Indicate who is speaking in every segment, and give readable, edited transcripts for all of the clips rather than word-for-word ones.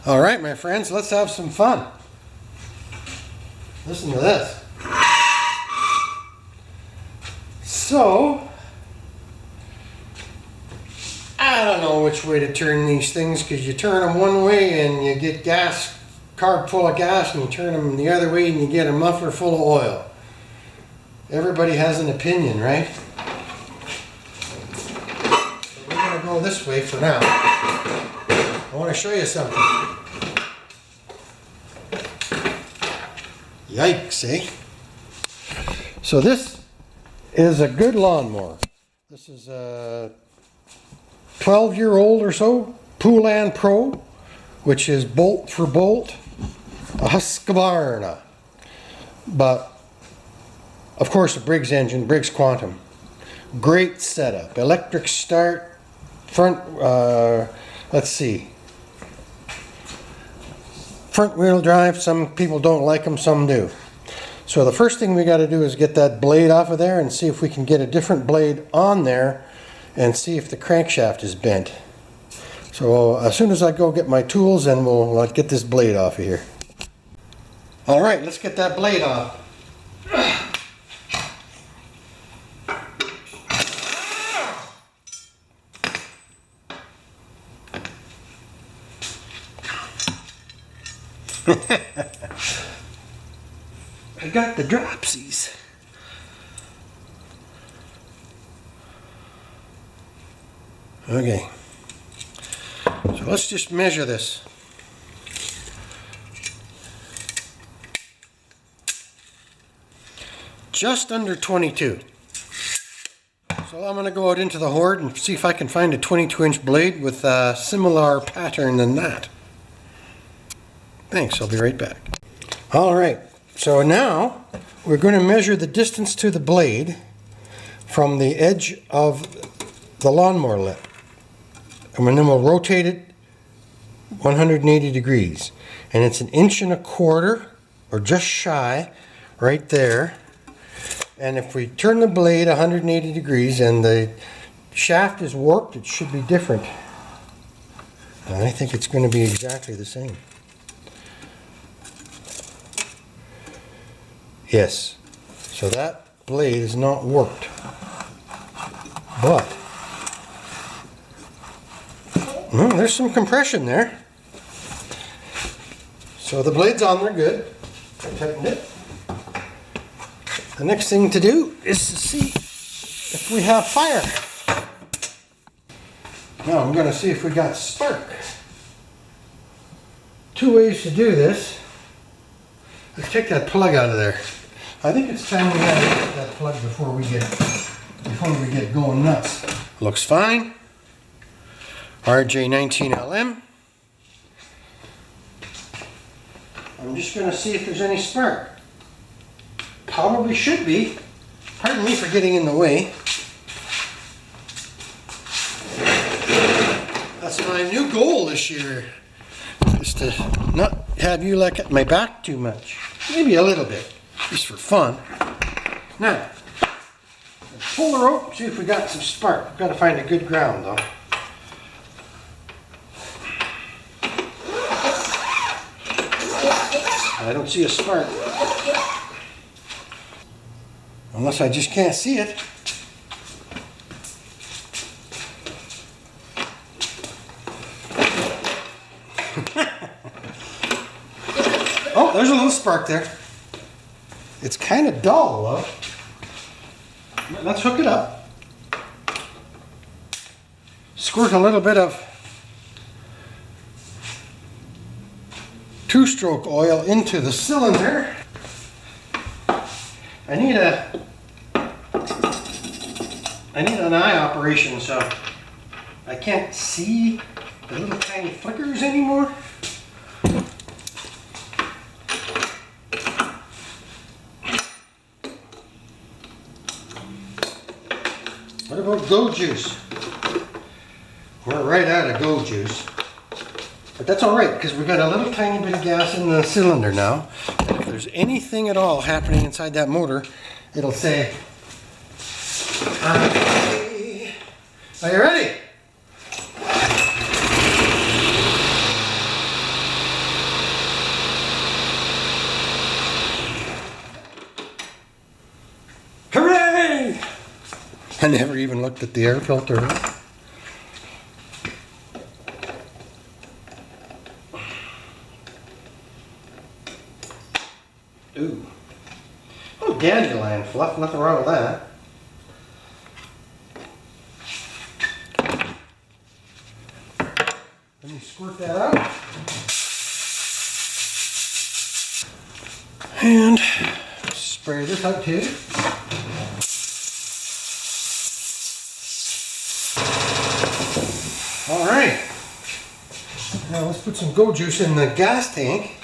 Speaker 1: All right, my friends, let's have some fun. Listen to this. So, I don't know which way to turn these things, because you turn them one way and you get gas, carb full of gas, and you turn them the other way and you get a muffler full of oil. Everybody has an opinion, right? So we're going to go this way for now. I want to show you something. Yikes, eh? So this is a good lawnmower. This is a 12-year-old or so, Poulan Pro, which is bolt for bolt, a Husqvarna. But, of course, a Briggs engine, Briggs Quantum. Great setup. Electric start, front, let's see. Front wheel drive, some people don't like them, some do. So the first thing we got to do is get that blade off of there and see if we can get a different blade on there and see if the crankshaft is bent. So as soon as I go get my tools, then we'll get this blade off of here. All right, let's get that blade off. I got the dropsies. Okay, so let's just measure this. Just under 22. So I'm going to go out into the horde and see if I can find a 22-inch blade with a similar pattern than that. Thanks, I'll be right back. Alright, so now we're going to measure the distance to the blade from the edge of the lawnmower lip. And then we'll rotate it 180 degrees. And it's 1.25 inches, or just shy, right there. And if we turn the blade 180 degrees and the shaft is warped, it should be different. And I think it's going to be exactly the same. Yes, so that blade is not warped, but there's some compression there. So the blade's on there good. I tightened it. The next thing to do is to see if we have fire. Now I'm going to see if we got spark. Two ways to do this. Let's take that plug out of there. I think it's time we gotta get that plug before we get going nuts. Looks fine. RJ19LM. I'm just gonna see if there's any spark. Probably should be. Pardon me for getting in the way. That's my new goal this year. Is to not have you look at my back too much. Maybe a little bit, just for fun. Now, pull the rope, see if we got some spark. We've got to find a good ground though. I don't see a spark. Unless I just can't see it. Oh, there's a little spark there. It's kind of dull, though. Let's hook it up. Squirt a little bit of two-stroke oil into the cylinder. I need an eye operation, so I can't see the little tiny flickers anymore. What about go juice? We're right out of go juice. But that's alright, because we've got a little tiny bit of gas in the cylinder now. And if there's anything at all happening inside that motor, it'll say, are you ready? I never even looked at the air filter. Ooh. Oh, dandelion fluff, nothing wrong with that. Let me squirt that out. And spray this out too. All right. Now let's put some go juice in the gas tank.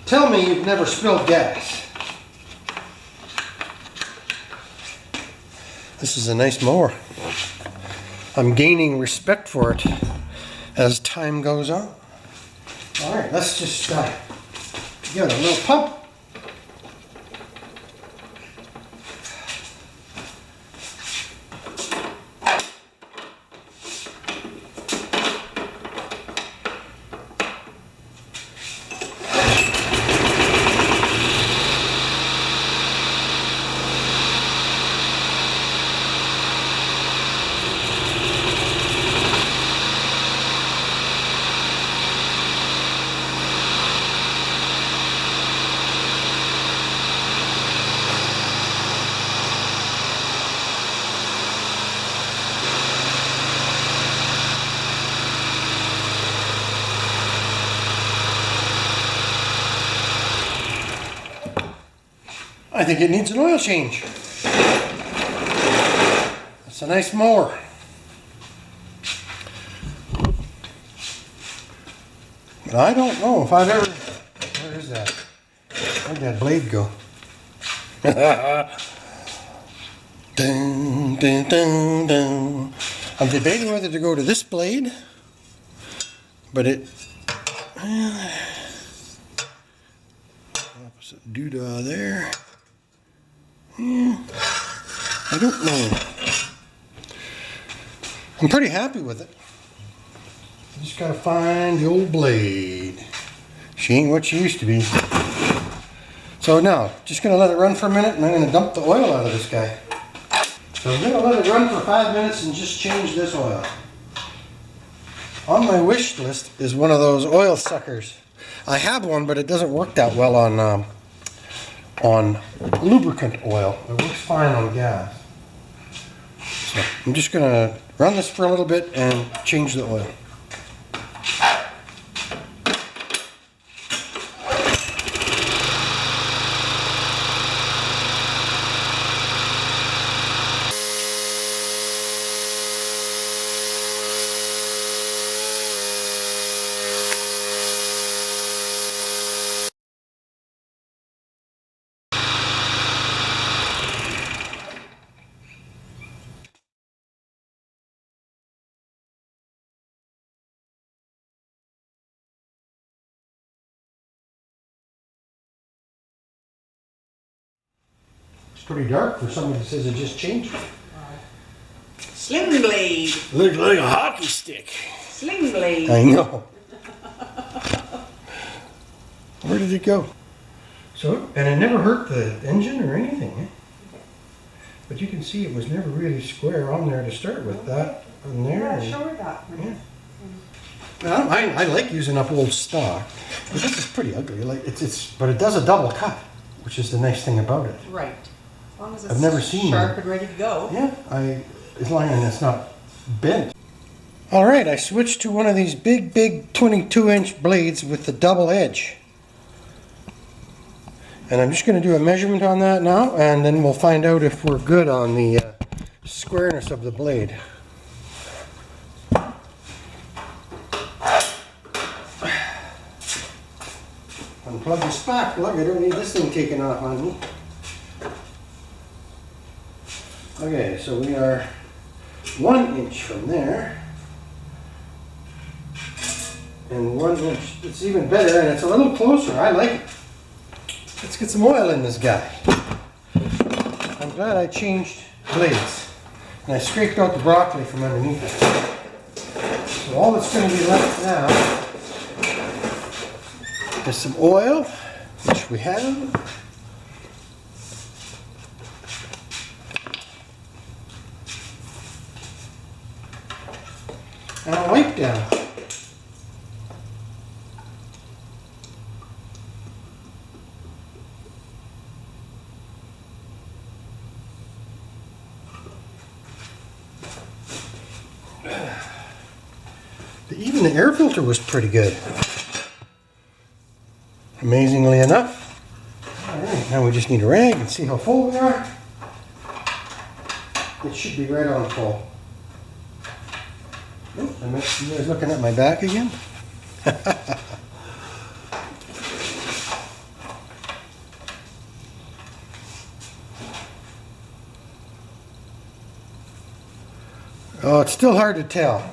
Speaker 1: Tell me you've never spilled gas. This is a nice mower. I'm gaining respect for it as time goes on. All right, let's just give it a little pump. I think it needs an oil change. It's a nice mower. But I don't know if I've ever... Where is that? Where'd that blade go? Dun, dun, dun, dun. I'm debating whether to go to this blade, but it... opposite doodah there. Yeah, I don't know. I'm pretty happy with it. I just gotta find the old blade. She ain't what she used to be. So now, just gonna let it run for a minute and I'm gonna dump the oil out of this guy. So I'm gonna let it run for 5 minutes and just change this oil. On my wish list is one of those oil suckers. I have one, but it doesn't work that well on lubricant oil. It works fine on gas. So I'm just going to run this for a little bit and change the oil. Pretty dark for somebody that says it just changed.
Speaker 2: Sling blade.
Speaker 1: Looks like a hockey stick.
Speaker 2: Sling blade.
Speaker 1: I know. Where did it go? So, and it never hurt the engine or anything, eh? But you can see it was never really square on there to start with. That on there.
Speaker 2: Yeah, show her that.
Speaker 1: Yeah. Well, I like using up old stock, but this is pretty ugly. Like but it does a double cut, which is the nice thing about it.
Speaker 2: Right. As long as it's
Speaker 1: I've never seen
Speaker 2: sharp and ready to go.
Speaker 1: Yeah, as long as it's not bent. All right, I switched to one of these big 22-inch blades with the double edge. And I'm just going to do a measurement on that now, and then we'll find out if we're good on the squareness of the blade. Unplug the spark plug, I don't need this thing taken off on me. Okay, so we are 1 inch from there, and 1 inch. It's even better, and it's a little closer. I like it. Let's get some oil in this guy. I'm glad I changed blades. And I scraped out the broccoli from underneath it. So all that's going to be left now is some oil, which we have. And a wipe down. Even the air filter was pretty good. Amazingly enough. Alright, now we just need a rag and see how full we are. It should be right on full. Oh, you guys looking at my back again? Oh, it's still hard to tell.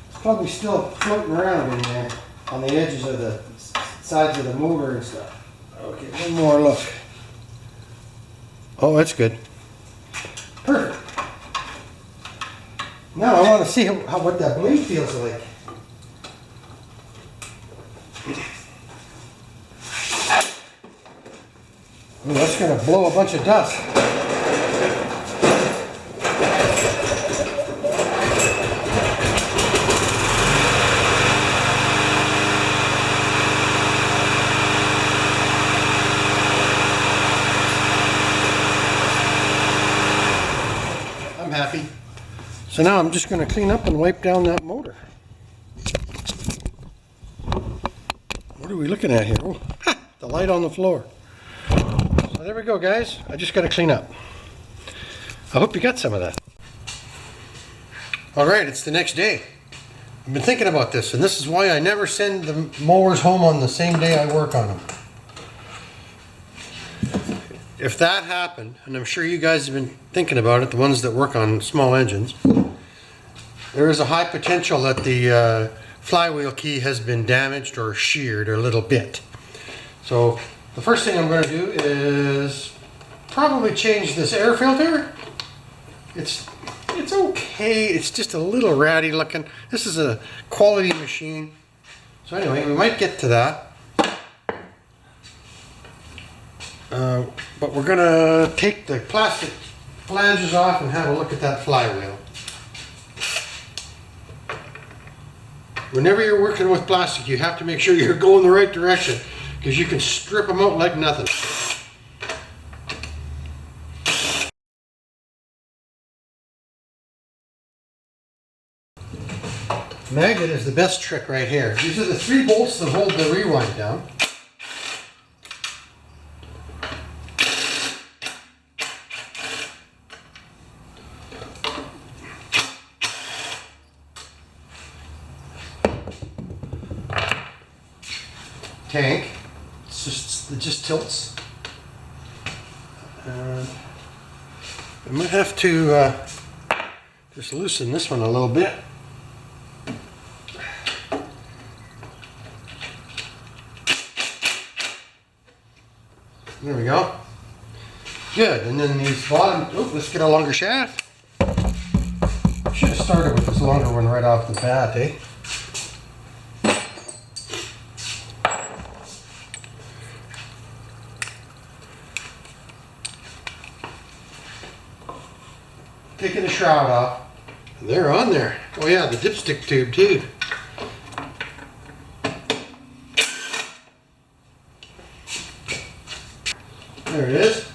Speaker 1: It's probably still floating around in there on the edges of the sides of the motor and stuff. Okay, one more look. Oh, that's good. Perfect. Now I want to see what that blade feels like. Ooh, that's going to blow a bunch of dust. I'm happy. So now I'm just going to clean up and wipe down that motor. What are we looking at here? Oh, the light on the floor. So there we go, guys. I just got to clean up. I hope you got some of that. All right, it's the next day. I've been thinking about this, and this is why I never send the mowers home on the same day I work on them. If that happened, and I'm sure you guys have been thinking about it, the ones that work on small engines, there is a high potential that the flywheel key has been damaged or sheared a little bit. So the first thing I'm going to do is probably change this air filter. It's okay, it's just a little ratty looking. This is a quality machine. So anyway, we might get to that. But we're going to take the plastic flanges off and have a look at that flywheel. Whenever you're working with plastic, you have to make sure you're going the right direction, because you can strip them out like nothing. Magnet is the best trick right here. These are the 3 bolts that hold the rewind down. Tank. It just tilts. I might have to just loosen this one a little bit. There we go. Good. And then these bottom. Oh, let's get a longer shaft. Should have started with this longer one right off the bat, eh? Taking the shroud off. And they're on there. Oh yeah, the dipstick tube too. There it is.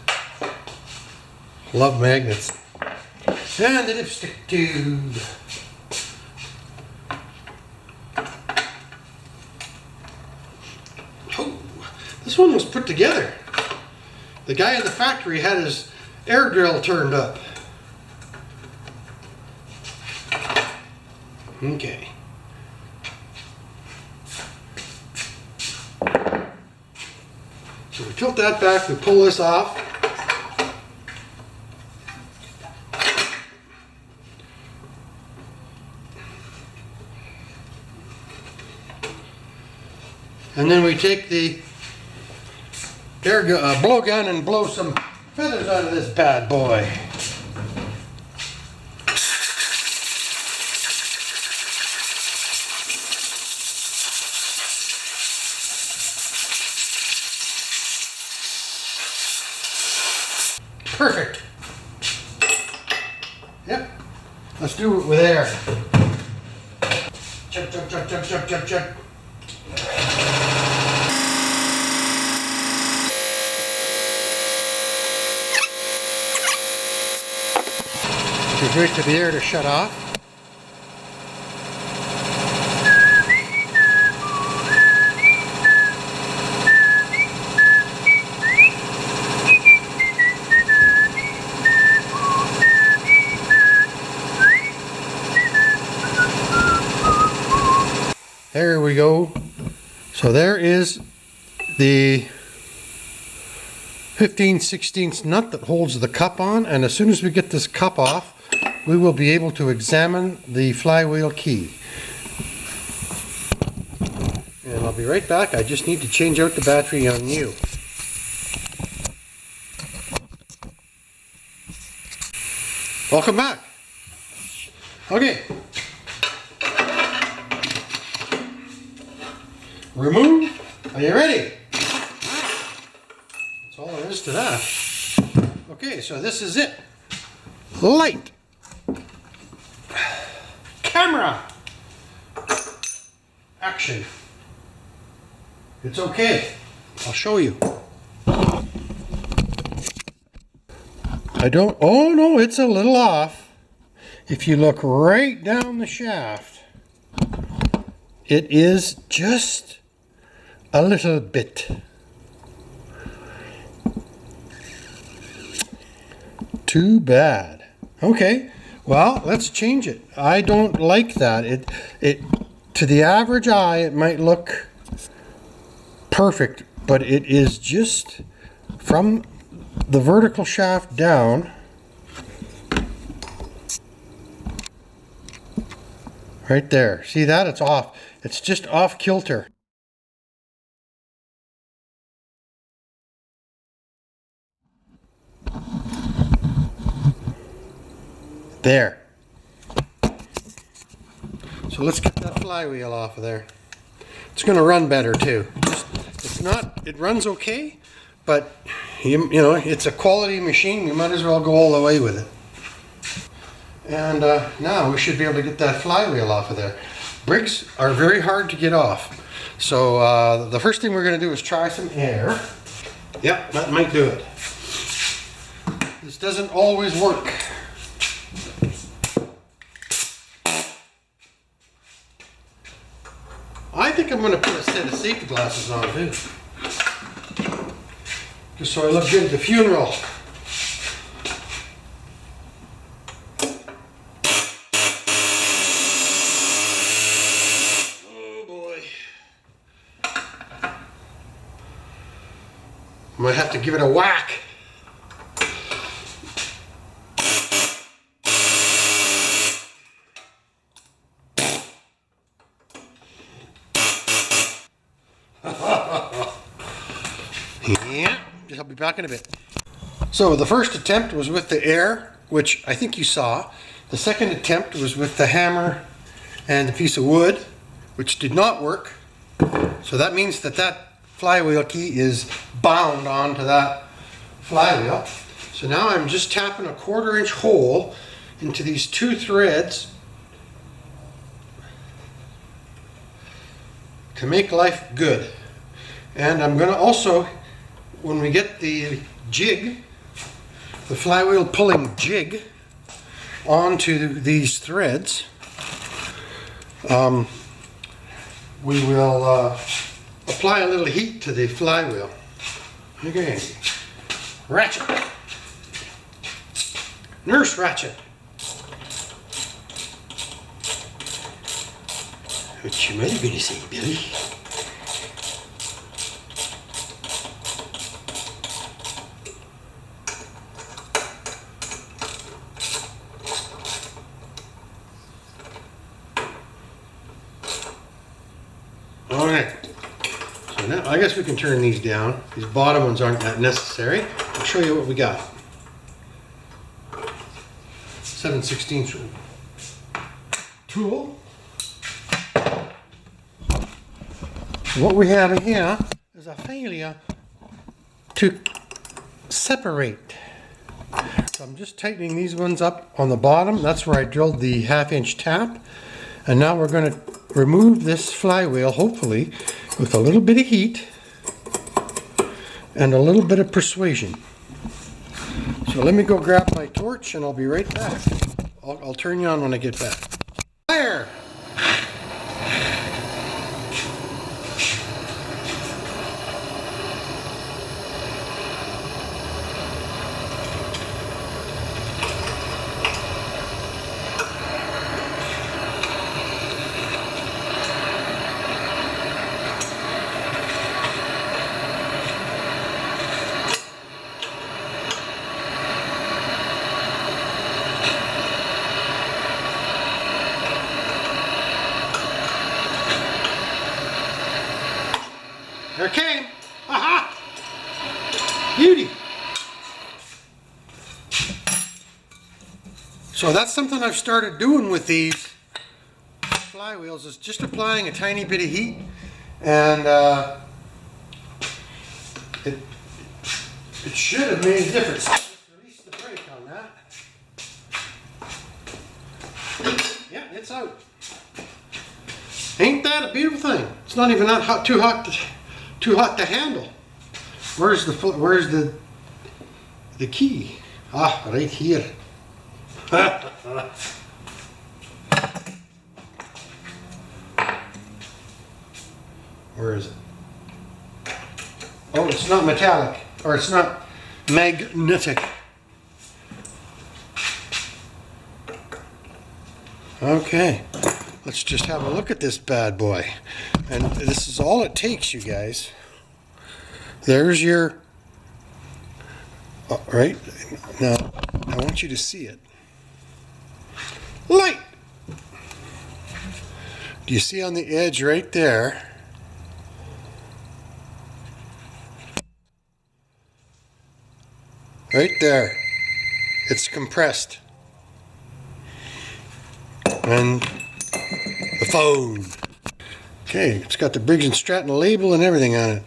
Speaker 1: Love magnets. And the dipstick tube. Oh, this one was put together. The guy in the factory had his air drill turned up. Okay. So we tilt that back, we pull this off. And then we take the air blowgun and blow some feathers out of this bad boy. perfect. Yep. Let's do it with air. Chug, chug, chug, chug, chug, chug, chug. Just wait for the air to shut off. There we go. So there is the 15/16 nut that holds the cup on, and as soon as we get this cup off, we will be able to examine the flywheel key. And I'll be right back. I just need to change out the battery on you. Welcome back. Okay. Remove. Are you ready? That's all there is to that. Okay, so this is it. Light. Camera. Action. It's okay. I'll show you. Oh no, it's a little off. If you look right down the shaft, it is just a little bit. Too bad. Okay, well, let's change it. I don't like that. It to the average eye, it might look perfect, but it is just from the vertical shaft down. Right there. See that? It's off. It's just off kilter. There. So let's get that flywheel off of there. It's going to run better too. It runs okay, but you know, it's a quality machine. You might as well go all the way with it. And now we should be able to get that flywheel off of there. Bricks are very hard to get off. So the first thing we're going to do is try some air. Yep, that might do it. This doesn't always work. I think I'm going to put a set of safety glasses on too. Just so I look good at the funeral. Oh boy. Might have to give it a whack. Yeah, I'll be back in a bit. So the first attempt was with the air, which I think you saw. The second attempt was with the hammer and the piece of wood, which did not work. So that means that that flywheel key is bound onto that flywheel. So now I'm just tapping a 1/4 inch hole into these 2 threads to make life good. And I'm going to also, when we get the jig, the flywheel pulling jig onto these threads, we will apply a little heat to the flywheel. Okay, ratchet, nurse ratchet. What you might have been to say, Billy? Alright, so now I guess we can turn these down. These bottom ones aren't that necessary. I'll show you what we got. 7/16 tool. What we have in here is a failure to separate So I'm just tightening these ones up on the bottom. That's where I drilled the 1/2-inch tap. And now we're going to remove this flywheel, hopefully, with a little bit of heat and a little bit of persuasion. So let me go grab my torch and I'll be right back. I'll turn you on when I get back. Fire! There it came. Aha! Beauty. So that's something I've started doing with these flywheels, is just applying a tiny bit of heat, and it should have made a difference. Just release the brake on that. Yeah, it's out. Ain't that a beautiful thing? It's not even that too hot to handle. Where's the key? Ah, right here. Where is it? Oh, it's not metallic, or it's not magnetic. Okay, let's just have a look at this bad boy. And this is all it takes, you guys. There's your, right? Now, I want you to see it. Light! Do you see on the edge right there? Right there. It's compressed. And the phone. Okay, it's got the Briggs & Stratton label and everything on it.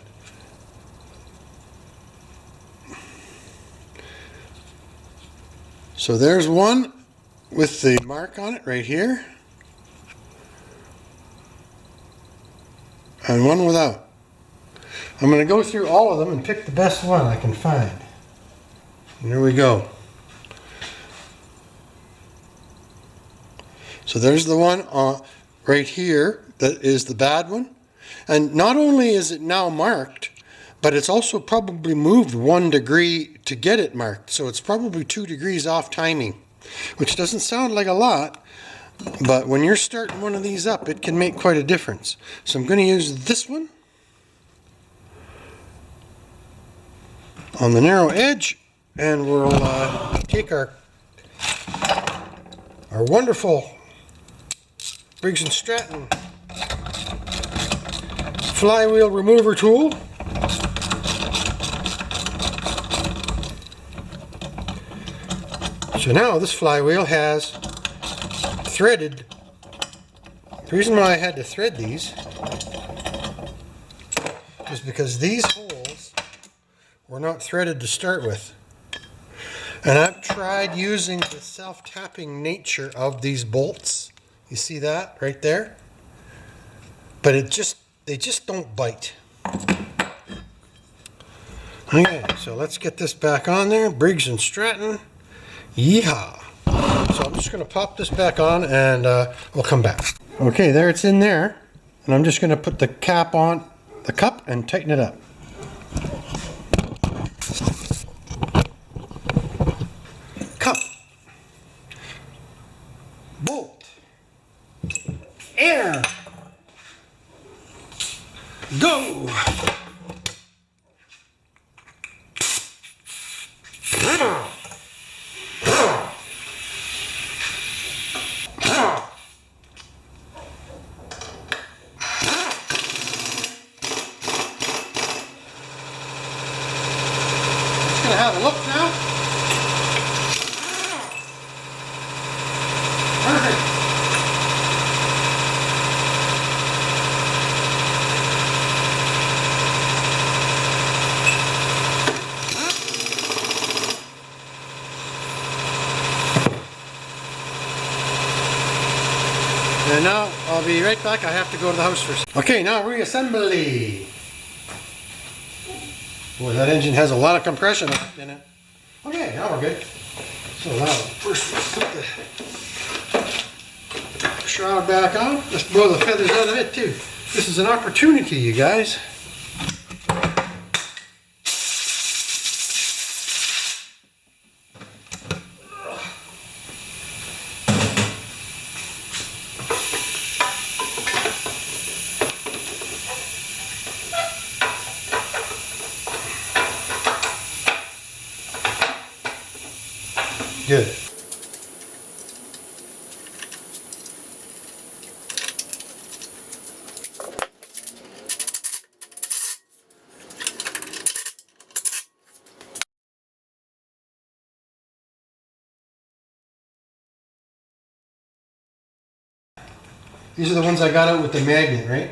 Speaker 1: So there's one with the mark on it right here, and one without. I'm going to go through all of them and pick the best one I can find. And there we go. So there's the one right here that is the bad one. And not only is it now marked, but it's also probably moved 1 degree to get it marked. So it's probably 2 degrees off timing, which doesn't sound like a lot, but when you're starting one of these up, it can make quite a difference. So I'm going to use this one on the narrow edge, and we'll take our wonderful Briggs & Stratton flywheel remover tool. So now this flywheel has threaded. The reason why I had to thread these is because these holes were not threaded to start with. And I've tried using the self-tapping nature of these bolts. You see that right there? But they just don't bite. Okay, so let's get this back on there. Briggs & Stratton. Yeehaw! So I'm just going to pop this back on, and we'll come back. Okay, there it's in there. And I'm just going to put the cap on the cup and tighten it up. Cup. Bolt. Air. Go! Gonna have a look now. Perfect. then now I'll be right back. I have to go to the house first. Okay, now reassembly. Boy, that engine has a lot of compression in it. Okay, now we're good. So now first let's put the shroud back on. Let's blow the feathers out of it too. This is an opportunity, you guys. Good. These are the ones I got out with the magnet, right?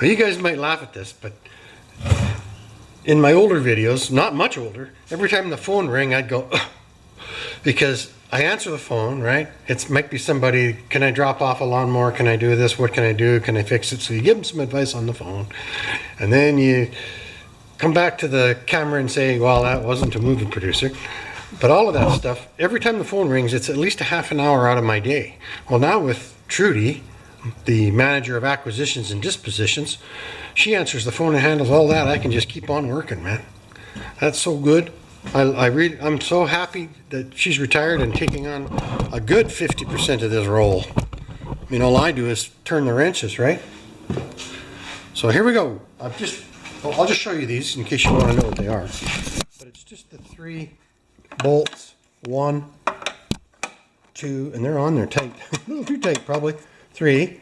Speaker 1: Well, you guys might laugh at this, but in my older videos, not much older, every time the phone rang, I'd go, ugh, because I answer the phone, right? It might be somebody, can I drop off a lawnmower? Can I do this? What can I do? Can I fix it? So you give them some advice on the phone, and then you come back to the camera and say, well, that wasn't a movie producer. But all of that stuff, every time the phone rings, it's at least a half an hour out of my day. Well, now with Trudy, the manager of acquisitions and dispositions, she answers the phone and handles all that. I can just keep on working, man. That's so good. I'm so happy that she's retired and taking on a good 50% of this role. I mean, all I do is turn the wrenches, right? So here we go. I'll just show you these in case you want to know what they are. But it's just the 3 bolts, 1, 2, and they're on there tight. A little too tight, probably. 3,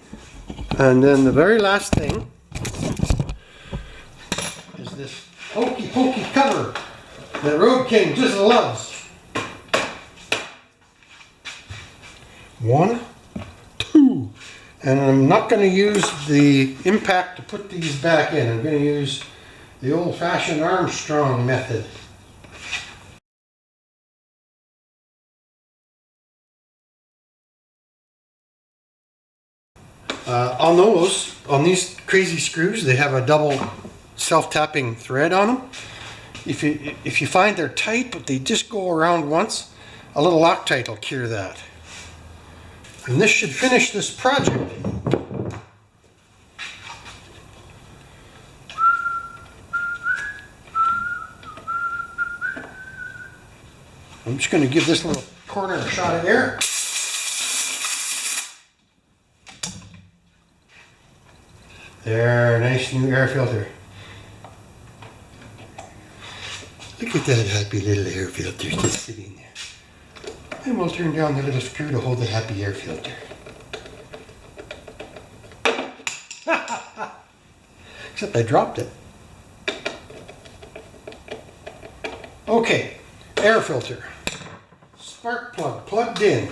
Speaker 1: and then the very last thing is this hokey pokey cover that Road King just loves. 1, 2, and I'm not going to use the impact to put these back in. I'm going to use the old-fashioned Armstrong method. On these crazy screws, they have a double self-tapping thread on them. If you find they're tight but they just go around once, a little Loctite will cure that. And this should finish this project. I'm just going to give this little corner a shot of air. There, nice new air filter. Look at that happy little air filter just sitting there. And we'll turn down the little screw to hold the happy air filter. Except I dropped it. Okay, air filter. Spark plug plugged in.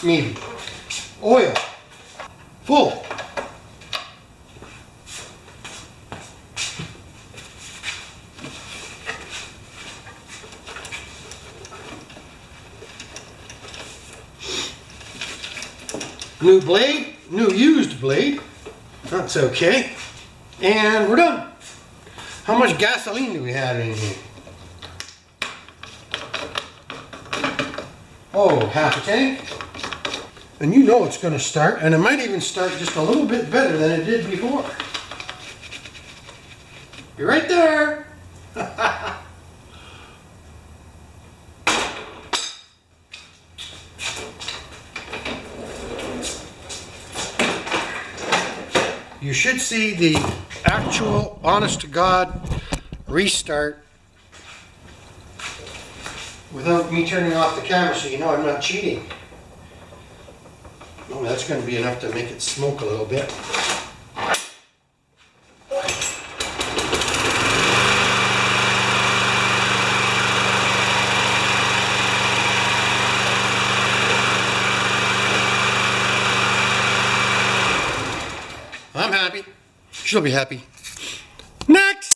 Speaker 1: Maybe. Oil. Full. New blade, new used blade. That's okay. And we're done. How much gasoline do we have in here? Oh, half a tank. And you know it's going to start, and it might even start just a little bit better than it did before. You're right there. You should see the actual, honest to God, restart without me turning off the camera, so you know I'm not cheating. Oh, that's going to be enough to make it smoke a little bit. I'm happy. She'll be happy.